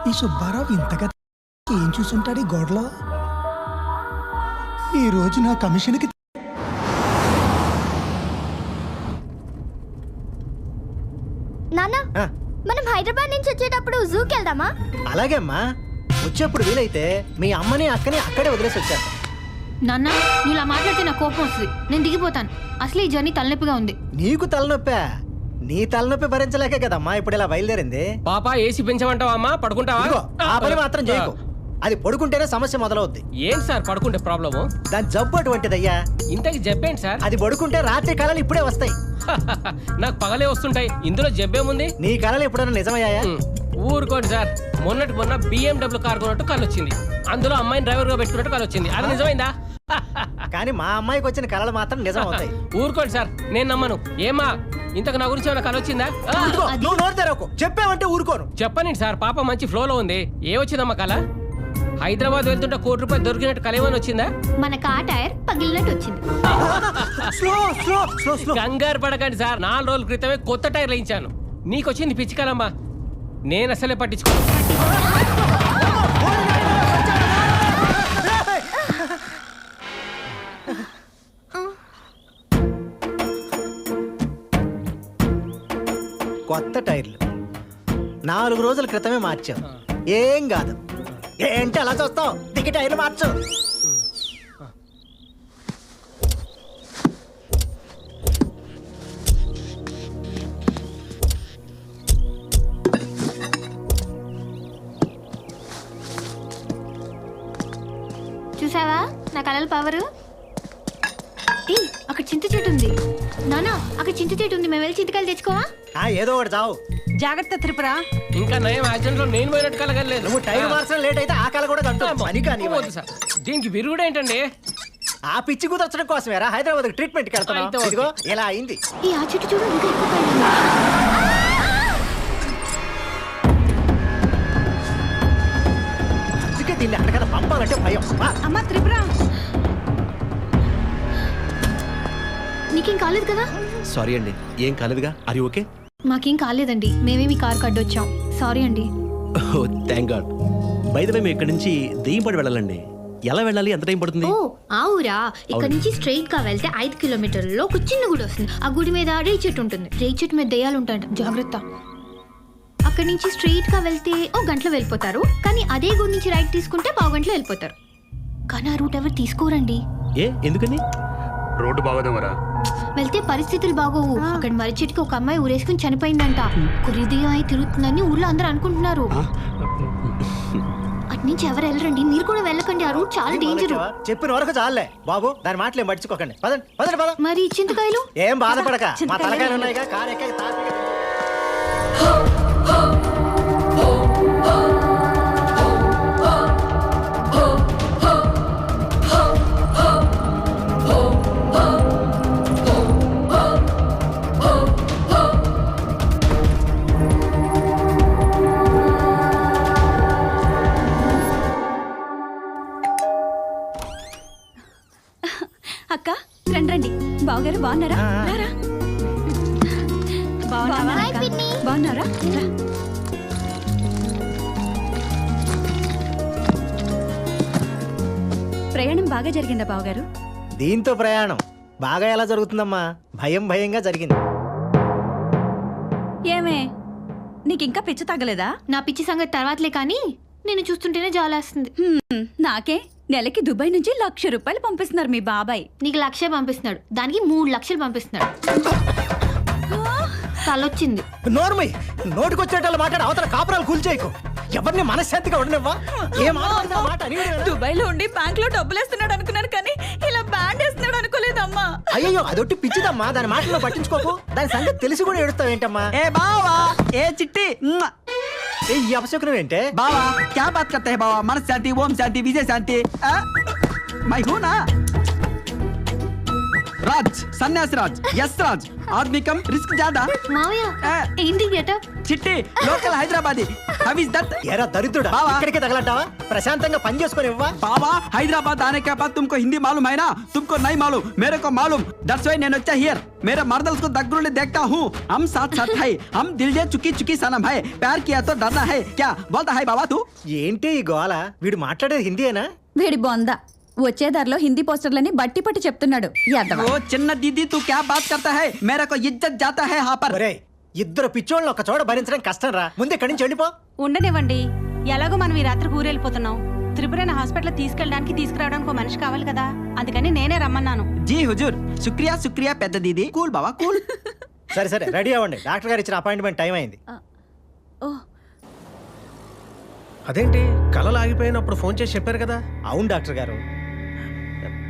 ఈ సుబ్బారావు ఇంతగా ఏం చూసుంటాడు ఈ గోడలో? ఈ రోజు నా కమిషన్కి నాన్న మనం హైదరాబాద్ నుంచి వచ్చేటప్పుడు జూకి వెళ్దామా? అలాగే అమ్మా, వచ్చేప్పుడు వీలైతే మీ అమ్మని అక్కని అక్కడే వదిలేసి వచ్చాను. నాన్న నువ్వు ఇలా మాట్లాడితే నాకు కోపం వస్తుంది. నేను దిగిపోతాను. అసలు ఈ జర్నీ తలనొప్పిగా ఉంది. నీకు తలనొప్పా? నీ తలనొప్పి భరించలేకే కదమ్మా ఇప్పుడు ఇలా బయలుదేరింది. పాప ఏసీ పెంచమంటావా అమ్మా? పడుకుంటావా? ఇదిగో, ఆ పని మాత్రం చేయకు. అది పడుకుంటేనే సమస్య మొదలవుద్ది. ఏంటి సార్ పడుకుంటే ప్రాబ్లము? దాని జబ్బు అటువంటిదయ్యా. ఇంతకి జబ్బేంటి సార్? అది పడుకుంటే రాత్రి కళలు ఇప్పుడే వస్తాయి. నాకు పగలే వస్తుంటాయి, ఇందులో జబ్బేముంది? నీ కళలు ఎప్పుడైనా నిజమయ్యాయా? ఊరుకోండి సార్. మొన్న BMW కార్ కొన్నట్టు కళ్ళు వచ్చింది. అందులో అమ్మాయిని డ్రైవర్ గా పెట్టుకున్నట్టు కళ్ళు వచ్చింది. అది నిజమైందా? కానీ మా అమ్మాయికి వచ్చిన కళలు మాత్రం నిజం అవుతాయి. ఊరుకోండి సార్, నేను నమ్మను. ఏమా ఇంతకు నా గురించి ఏమైనా కళ వచ్చిందా? ఇదిగో, నువ్వు నోరు తెరవకు. చెప్పావంటే ఊరుకోను. చెప్పనండి సార్, పాప మంచి ఫ్లోలో ఉంది. ఏ వచ్చిందమ్మా కళ? హైదరాబాద్ వెళ్తుంటే ₹1 దొరికినట్టు కళ ఏమైనా వచ్చిందా? మన కార్ టైర్ పగిలినట్టు వచ్చింది. Slow slow slow slow. కంగారు పడకండి సార్, 4 రోజుల క్రితమే కొత్త టైర్ వేయించాను. నీకొచ్చింది పిచ్చి కలమ్మా, నేను అసలే పట్టించుకోను. కొత్త టైర్లు 4 రోజుల క్రితమే మార్చాం. ఏం కాదు. ఏంటి అలా చూస్తావు? దిగి టైర్లు మార్చు. చూసావా నా కళల పవరు? అక్కడ చింత చెట్టు ఉంది. నానా అక్కడ చింత చెట్టు ఉంది, మేము వెళ్ళి చింతకాయలు తెచ్చుకోవా? ఏదో ఒకటి చావు. జాగ్రత్త త్రిపుర. ఇంకా నయం యాక్సిడెంట్ లో నేను పోయినట్టు కలగలేదు. నువ్వు టైర్ మార్చడం లేట్ అయితే ఆ కళ కూడా పని కానీ వద్దు సార్, దీనికి విరుగుడు ఏంటండి? ఆ పిచ్చి కుదర్చడం కోసమేరా హైదరాబాద్ ట్రీట్మెంట్ అయితే వెళ్తాను. ఓకే. ఇదిగో ఇలా అయింది. ఈ ఆ చెట్టు చూడు, ఇంకా ఎక్కువ కాయలు ఉన్నాయి. అందుకే దీన్ని అక్కడికన్నా పంపాలంటే భయం. అమ్మ త్రిపుర, నీకేం కాలేదు కదా? సారీ అండి, ఏం కాలేదుగా. అరి ఓకే? మాకేం కాలేదండి, మేమే మీ కార్ కడ్డొచ్చాం. సారీ అండి. Oh thank God. By the way మేము ఇక్కడ నుంచి దెయ్యంపాడు వెళ్ళాలండి. ఎలా వెళ్ళాలి? ఎంత టైం పడుతుంది? ఓ ఆ ఊరా? ఇక్కడ నుంచి స్ట్రైట్ గా వెళ్తే 5 కిలోమీటర్లలో ఒక చిన్న గుడి వస్తుంది. ఆ గుడి మీద రేయి చెట్టు ఉంటుంది. రేయి చెట్టు మీద దెయ్యాలు ఉంటాయంట, జాగ్రత్త. అక్కడి నుంచి స్ట్రైట్ గా వెళ్తే 1 గంటలో వెళ్ళిపోతారు. కానీ అదే గుడి నుంచి రైట్ తీసుకుంటే 1/2 గంటలో వెళ్ళిపోతారు. కానీ ఆ రూట్ ఎవరు తీసుకోరండి. ఏ ఎందుకని? రోడ్డు బాగోదేమరా? వెళ్తే పరిస్థితులు బాగోవు. అక్కడ మర్రి చెట్టుకి ఒక అమ్మాయి ఊరేసుకుని చనిపోయిందంట. కురిదిగా అయి తిరుగుతుందని ఊర్లో అందరూ అనుకుంటున్నారు. అటు నుంచి ఎవరు వెళ్ళరండి, మీరు కూడా వెళ్ళకండి. ఆ రూట్ చాలా డేంజర్. చెప్పిన వరకు చాలే బాబు, దాని మాటలేం పట్టించుకోకండి. పదండి పదండి పద. మరి చింతకాయలు? ఏం బాధపడక, మా తలకాయలు ఉన్నాయిగా. కారు ఎక్కే తాపీగా. అక్క రండి. బావగారు బాగున్నారా? రారా. Hi, పిన్ని. బాగున్నారా? రా. ప్రయాణం బాగా జరిగిందా బావగారు? దీంతో ప్రయాణం బాగా ఎలా జరుగుతుందమ్మా? భయంగా జరిగింది. ఏమే నీకు ఇంకా పిచ్చి తగ్గలేదా? నా పిచ్చి సంగతి తర్వాతలే, కానీ నేను చూస్తుంటేనే జాలేస్తుంది. నాకే నెలకి దుబాయ్ నుంచి ₹1,00,000 పంపిస్తున్నారు మీ బాబాయ్. నీకు 1,00,000 పంపిస్తున్నాడు, దానికి 3 లక్షలు పంపిస్తున్నాడు. తలొచ్చింది. నోర్మై, నోటికొచ్చేటట్లు మాట్లాడి అవతల కాపురాలు కూల్చేయకు. ఎవరిని మనశ్శాంతిగా ఉండనివ్వా. ఏం మాట్లాడితే ఆ మాట అనివిడే కదా. దుబాయ్ లో ఉండి బ్యాంక్ లో డబ్బులు వేస్తున్నాడు అనుకున్నాను, కానీ ఇలా బ్యాండ్ వేస్తున్నాడు అనుకోలేదమ్మా. అయ్యో అదొట్టి పిచ్చిదమ్మా, దాని మాటలో పట్టించుకోకు. దాని సంగతి తెలిసి కూడా ఏడుస్తావేంటమ్మా? ए बाबा ए चिट्टी ఈ అపశకునం ఏంటే? बाबा क्या बात करते हैं बाबा? मन शांति, ओम शांति, विजय शांति। मैं हूं ना। రాజ్ సన్యాసి రాజ్ ఎస్ రాజ్ ఆద్మీ కమ్ రిస్క్ జాదా మావయ్య ఆ. ఏంటి గెటప్? చిట్టి local Hyderabadi how is that ఎరా దరిద్రుడా బావా. ఇక్కడికి తగలంటావా ప్రశాంతంగా పని చేసుకొని ఇవ్వవా बाबा हैदराबाद आने के बाद तुमको हिंदी मालूम है ना तुमको नहीं मालूम मेरे को मालूम दैट्स व्हाई నేను వచ్చా हियर मेरे मर्दल्स को दगड़ूले देखता हूँ हम साथ साथ है हम दिल जे चुकी चुकी सनम है प्यार किया तो डरना है क्या बोलता है बाबा तू ఏంటి ఈ గోల వీడు మాట్లాడేది హిందీయేనా వీడి బొంద వచ్చే దారిలో హిందీ పోస్టర్లని బట్టి పట్టి చెప్తున్నాడు యాదవ ओ చిన్న दीदी तू क्या बात करता है मेरे को इज्जत जाता है यहाँ पर ఒరేయ్ ఇద్దరు పిచ్చోళ్ళని ఒక చోట భరించడం కష్టం రా ముందు ఇక్కడి నుంచి వెళ్ళిపో ఉండనివ్వండి ఎలాగో మనం ఈ రాత్రి ఊరెళ్ళిపోతున్నాం త్రిపురని హాస్పిటల్ తీసుకెళ్ళడానికి తీసుకురావడానికి ఒక మనిషి కావాలి కదా అందుకని నేనే రమ్మన్నాను जी हुजूर शुक्रिया शुक्रिया పెద్ద दीदी కూల్ బావా కూల్ సరే సరే రెడీ అవ్వండి డాక్టర్ గారు ఇచ్చిన అపాయింట్మెంట్ టైం అయింది అదేంటి కళలు ఆగిపోయినప్పుడు ఫోన్ చేసి చెప్పారు కదా. అవును డాక్టర్ గారు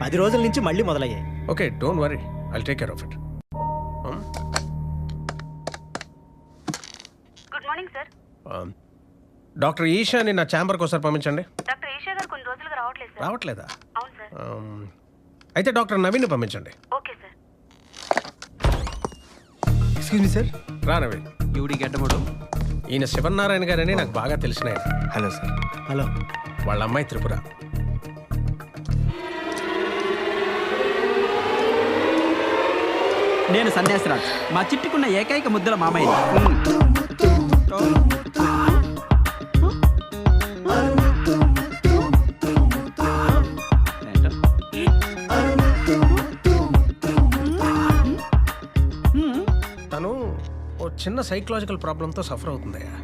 10 రోజుల నుంచి మళ్ళీ మొదలయ్యాయి. Okay don't worry I'll take care of it. Good morning sir. Doctor Eshani నా ఛాంబర్కి ఒకసారి పంపించండి. డాక్టర్ ఈషా గారు కొన్ని రోజులుగా రావట్లేదు సార్. రావట్లేదా? అవును సార్. అయితే డాక్టర్ నవీన్ పంపించండి. Okay sir. ఎక్స్క్యూజ్ మీ సార్. రా నవీన్. యూడి గడ్డముడు ఈయన శివనారాయణ గారని నాకు బాగా తెలిసిన ఆయన. Hello sir. హలో. వాళ్ళ అమ్మాయి త్రిపుర. నేను సన్యాసిరాజ్ మా చిట్టుకున్న ఏకైక ముద్దల మామయ్య. తను ఓ చిన్న సైకలాజికల్ ప్రాబ్లంతో సఫర్ అవుతుందయ్యా.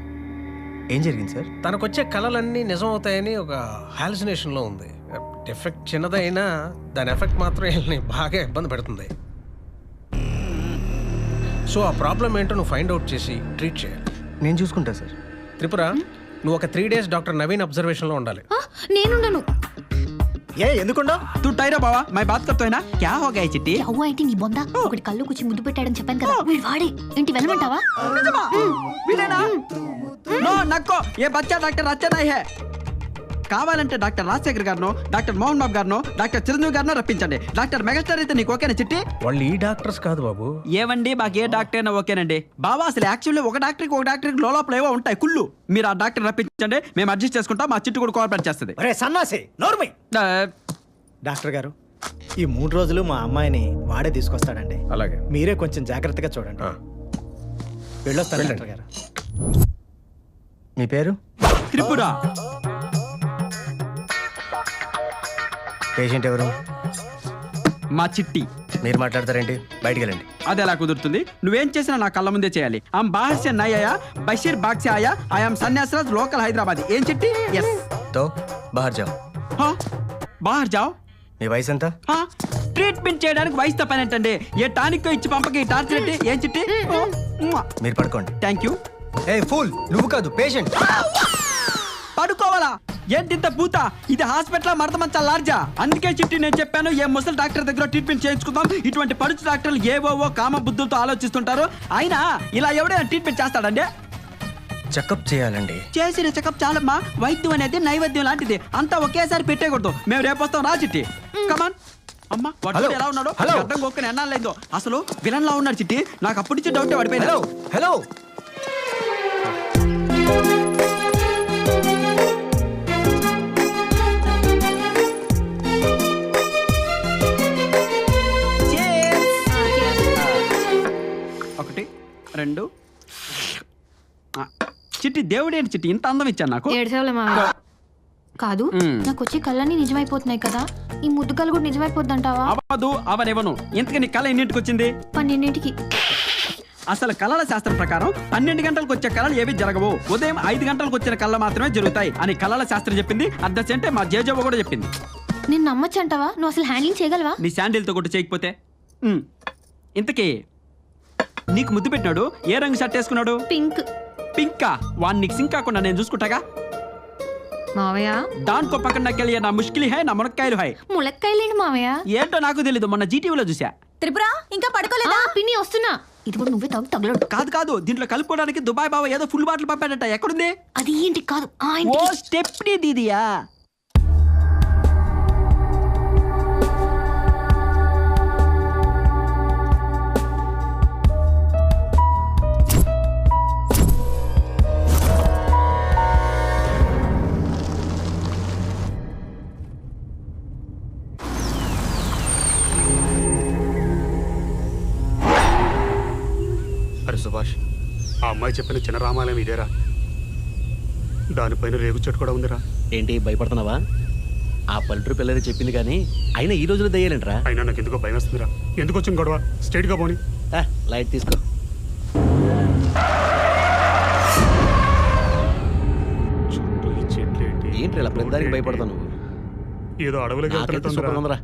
ఏం జరిగింది సార్? తనకొచ్చే కళలన్నీ నిజం అవుతాయని ఒక హాలుసినేషన్లో ఉంది. ఎఫెక్ట్ చిన్నదైనా దాని ఎఫెక్ట్ మాత్రం వీళ్ళని బాగా ఇబ్బంది పెడుతుంది. సో ఆ ప్రాబ్లం ఏంటో నువ్వు ఫైండ్ అవుట్ చేసి ట్రీట్ చేయాలి. నేను చూసుకుంటా సార్. త్రిపుర నువ్వు ఒక 3 days డాక్టర్ నవీన్ అబ్జర్వేషన్లో ఉండాలి. నేనుండను. ఏ ఎందుకుండో तू टायरा बाबा मैं बात करता है ना क्या हो गया चिट्टी అవ్వ అయితే నీ బొంద ఒకటి కళ్ళు కూర్చి ముద్దు పెట్టాడని చెప్పాను కదా వీడు వాడే ఏంటి వెళ్ళమంటావా? విలేనా నో నక్కో ఏ బచ్చా డాక్టర్ అచ్చా నై హై కావాలంటే doctor Rajasekhar గారినో doctor Mohan Babu గారినో doctor Chiranjeevi గారినో రప్పించండి. Doctor megastar అయితే నీకు ఓకేనా చిట్టి? వాళ్ళు ఈ డాక్టర్స్ కాదు బాబు. ఏవండి మాకు ఏ డాక్టర్ అయినా ఓకేనండి బాబా. అసలు యాక్చువల్లీ ఒక డాక్టర్కి లోపల ఏవో ఉంటాయి కుళ్ళు. మీరు ఆ డాక్టర్ రప్పించండి మేము అడ్జస్ట్ చేసుకుంటాం. మా చిట్టు కూడా కోఆపరేట్ చేస్తుంది. ఒరే సన్నాసి నోర్మై. డాక్టర్ గారు ఈ 3 రోజులు మా అమ్మాయిని వాడే తీసుకొస్తాడండి. అలాగే మీరే కొంచెం జాగ్రత్తగా చూడండి. వెళ్ళొస్తాను డాక్టర్ గారు. మీ పేరు? త్రిపుర. పేషెంట్ ఎవరు? మా చిట్టి. మీరు మాట్లాడతారేంటి? బయటికి వెళ్ళండి. అది ఎలా కుదురుతుంది? నువ్వేం చేసినా నా కళ్ళ ముందే చేయాలి. हम बाहर से नहीं आया बशीर बाग से आया आई एम सन्यासराज लोकल हैदराबादी. ఏం చిట్టి? ఎస్. తో బాహర్ జాओ. हाँ बाहर जाओ. మీ వయసు ఎంత? हाँ ట్రీట్మెంట్ చేయడానికి వయసుతో పని ఏంటండి? ఏ టానిక్ ఇచ్చి పంపకి టార్చర్ ఏంటి? ఏం చిట్టి? మీరు పడుకోండి. Thank you. ఏ ఫూల్ నువ్వు కాదు పేషెంట్. పడుకోవాలా? ఏంటింత పూత? ఇది హాస్పిటల్ మడత మంచా లార్జా? అందుకే చిట్టి నేను చెప్పాను ఏ ముసలి డాక్టర్ దగ్గర ట్రీట్మెంట్ చేయించుకుందాం. ఇటువంటి పడుచు డాక్టర్లు ఏవోవో కామ బుద్ధులతో ఆలోచిస్తుంటారు. అయినా ఇలా ఎవడైనా ట్రీట్మెంట్ చేస్తాడండి? చెకప్ చేయాలండి. చేసిన చెకప్ చాలమ్మా. వైద్యం అనేది నైవేద్యం లాంటిది. అంతా ఒకేసారి పెట్టేకూడదు. మేము రేపు వస్తాం రా చిట్టి. కమాన్. అమ్మా వాడు ఎలా ఉన్నాడు? అర్థం కొక్కని ఎన్నాళ్ళైందో. అసలు విలన్ లా ఉన్నాడు చిట్టి. నాకు అప్పటి నుంచి డౌట్ పడిపోయింది. హలో హలో ఒకటి 2 చిట్టి. దేవుడేంటి చిట్టి ఇంత అందం ఇచ్చాను నాకు? ఏడ్చేవాళ్ళ మావయ్య కాదు నాకు వచ్చే కళ్ళన్నీ నిజమైపోతున్నాయి కదా ఈ ముద్దు కళ్ళు కూడా నిజమైపోద్దంటావా? అవ్వదు అవనివ్వను. ఇంతకీ నీ కళ ఎన్నింటికి వచ్చింది? 12ంటికి. అసలు కళల శాస్త్రం ప్రకారం 12 గంటలకు వచ్చే కళలు ఏవి జరగవు. ఉదయం 5 గంటలకు వచ్చిన కళ మాత్రమే జరుగుతాయి అని కళల శాస్త్రం చెప్పింది. అద్దెంటే మా జేజవ్వ కూడా చెప్పింది. నేను నమ్మచ్చంటావా? నువ్వు అసలు హ్యాండ్లింగ్ చేయగలవా? నీ శాండిల్తో కొట్టు చేయకపోతే. ఇంతకీ నీకు ముద్దు పెట్టినాడు ఏ రంగు షర్ట్ వేసుకున్నాడు? పింక్. పింకా? వాడిని నీకు సింక్ కాకుండా నేను చూసుకుంటాగా. మావయ్య దానికో పక్కన నక్కెళ్ళి నా ముష్కిలి హై నా మునక్కాయలు హై. ములక్కాయలేండి మావయ్య. ఏంటో నాకు తెలీదు. మొన్న జీటీవీలో చూసా. త్రిపుర ఇంకా పడుకోలేదా? పిన్ని వస్తున్నా. ఇది కూడా నువ్వే తగలడు. కాదు దీంట్లో కలుపుకోవడానికి దుబాయ్ బావ ఏదో ఫుల్ బాటిల్ పంపాడట. ఎక్కడుంది? అది ఏంటి కాదు ఓ స్టెప్నీ దీదియా. అమ్మాయి చెప్పిన చిన్న రామాలయం ఇదేరా? దానిపైన రేగు చెట్టు కూడా ఉందిరా. ఏంటి భయపడుతున్నావా? ఆ పల్లెటూరు పిల్లలు చెప్పింది కానీ అయినా ఈ రోజులో దయ్యాలంటరా? అయినా నాకు ఎందుకో భయం వస్తుందిరా. ఎందుకు వచ్చింది గొడవ? స్ట్రైట్గా పోని. లైట్ తీసుకో. చుట్టూ ఈ చెట్లు ఏంటి? ఏంటి ఇలా ప్రతిదానికి భయపడతావు నువ్వు? ఏదో అడవులకి నాకైతే సూపర్ ఉందిరా.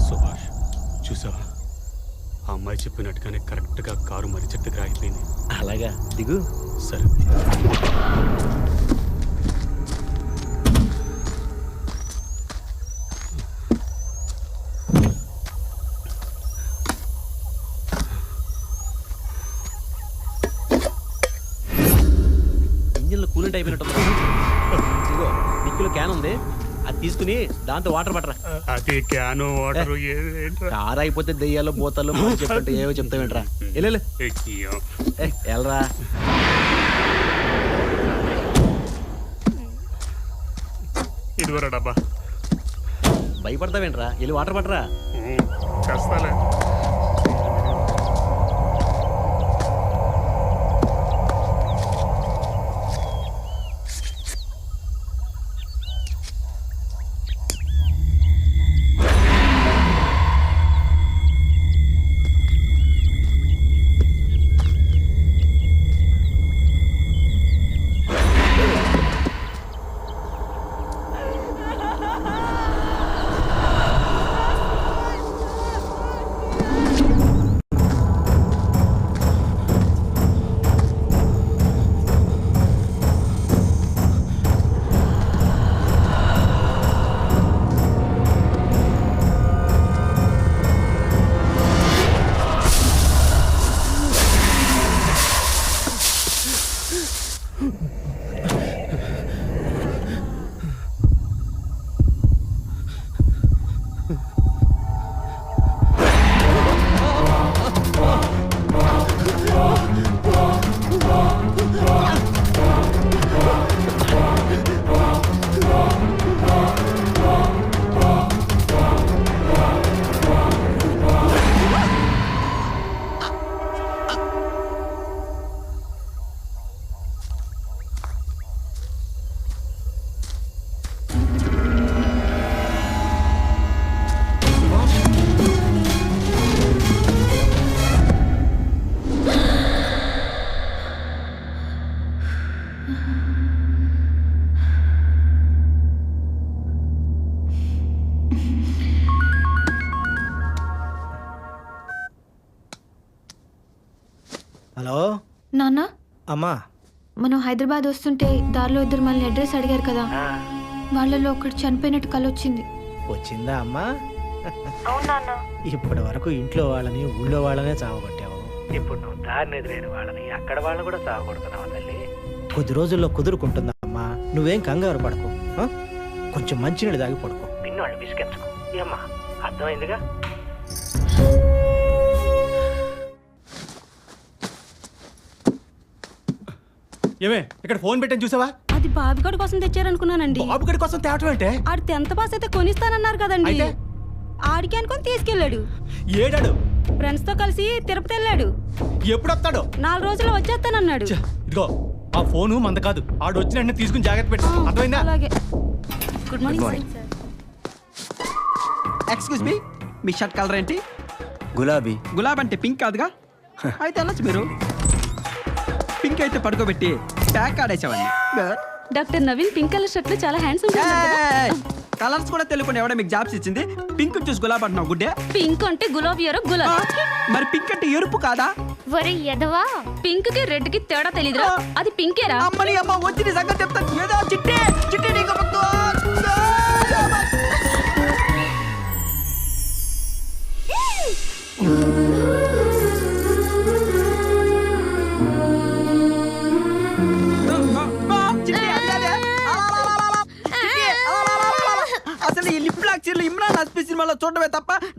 సుభాష్, చూసావా? ఆ అమ్మాయి చెప్పినట్టుగానే కరెక్ట్గా కారు మరి చెట్టు దగ్గర ఆగిపోయింది. అలాగా, దిగు. సరే. ఇంజిన్లో కూలింగ్ అయిపోయినట్టు. ఇదిగో డిక్కీలో క్యాన్ ఉంది, అది తీసుకుని దాంతో వాటర్ పట్టరా. అది క్యాను వాటర్ కారు అయిపోతే దెయ్యాలు పోతాలు చెప్పంటే ఏవో చెప్తావేంట్రా. వెళ్ళు వెళ్ళరా. ఇదివరా డబ్బా. భయపడతావేంట్రా, వెళ్ళి వాటర్ పట్టరా. చేస్తాలే. హలో నాన్న, అమ్మా. మనం హైదరాబాద్ వస్తుంటే దారిలో ఇద్దరు మనల్ని అడ్రస్ అడిగారు కదా, వాళ్ళలో ఒకటి చనిపోయినట్టు కల వచ్చింది. వచ్చిందా అమ్మా? ఇప్పటి వరకు ఇంట్లో వాళ్ళని ఊళ్ళో వాళ్ళనే చావగొట్టావు. ఇప్పుడు నువ్వు దారిని ఎదురైన వాళ్ళని అక్కడ వాళ్ళని కూడా చావగొడుతున్నావు తల్లి. కొద్ది రోజుల్లో కుదురుకుంటుందా అమ్మా, నువ్వేం కంగారు పడకు. కొంచెం మంచినీళ్ళు దాగి పడుకో. పిన్నోళ్ళు విసిగించుకో. ఏమ్మా, అర్థమైందిగా? ఏమే ఇక్కడ ఫోన్ పెట్టని చూసావా? అది బాబుగడి కోసం తెచ్చారనుకున్నానండి. బాబుగడి కోసం తేవటం అంటే? ఆడు 10th పాస్ అయితే కొనిస్తానన్నారు కదండి. ఆడికి అనుకొని తీసుకెళ్ళాడు. ఏడాడు ఫ్రెండ్స్ తో కలిసి తిరుపతి వెళ్ళాడు. ఎప్పుడు వస్తాడు? 4 రోజుల్లో వచ్చేస్తానన్నాడు. ఇదిగో ఆ ఫోను మంద కాదు, ఆడు వచ్చిన వెంటనే తీసుకుని జాగ్రత్త పెట్టు. అర్థమైందా? అలాగే. Good morning sir. Excuse me, మీ షర్ట్ కలర్ ఏంటి? గులాబీ. గులాబీ అంటే పింక్ కాదుగా? అయితే వెళ్ళొచ్చు మీరు. పింక్ అయితే పడుకోబెట్టి ప్యాక్ ఆడేసేవాడిని. Doctor Naveen pink colour shirt లో చాలా హ్యాండ్సమ్. కలర్స్ కూడా తెలుపుని ఎవడ మీకు జాబ్స్ ఇచ్చింది? పింక్ చూసి గులాబీ అంటున్నావు గుడ్డే. పింక్ అంటే గులాబీ ఎరో గులాబీ. మరి పింక్ అంటే ఎరుపు కాదా? వరే ఎదవా, పింక్ కి రెడ్ కి తేడా తెలీదురా? అది పింకేరా? అమ్మని అమ్మ వచ్చి నీ సంగతి చెప్తాను. ఏదో చిట్టే చిట్టే నీకు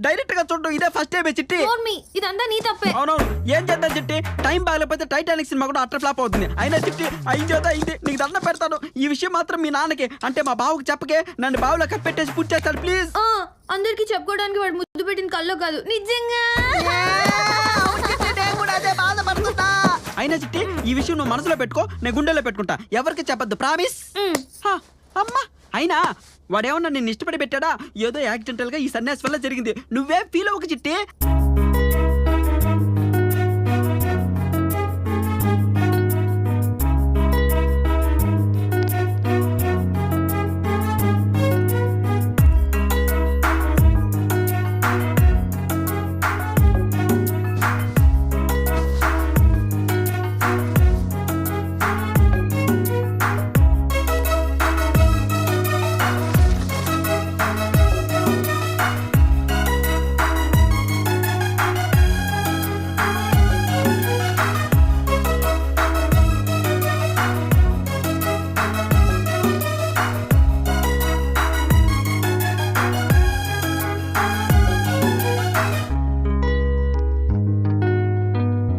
డైరెక్ట్ గా చూడడం ఇదే ఫస్ట్ టైం చిట్టి. మమ్మీ ఇదంతా నీ తప్పే. అవునవును, ఏం చేద్దాం చిట్టి, టైం బాగలేకపోతే టైటానిక్ సినిమా కూడా అట్టర్ ఫ్లాప్ అవుతుంది. అయినా చిట్టి అయింది, నీకు దండం పెడతాను. ఈ విషయం మాత్రం మీ నాన్నకి అంటే మా బావుకి చెప్పకే, నన్ను బావులో కప్పెట్టేసి పూర్తి చేస్తాడు ప్లీజ్. అందరికి చెప్పుకోవడానికి వాడు ముద్దు పెట్టిన కల్లో కాదు, నిజంగా. అయినా చిట్టి ఈ విషయం నువ్వు మనసులో పెట్టుకో, నేను గుండెలో పెట్టుకుంటా, ఎవరికి చెప్పద్దు ప్రామిస్. అమ్మా అయినా వాడేమన్నా నిన్ను ఇష్టపడి పెట్టాడా? ఏదో యాక్సిడెంటల్ గా ఈ సన్యాసి వల్ల జరిగింది, నువ్వే ఫీల్ అవ్వక చిట్టి.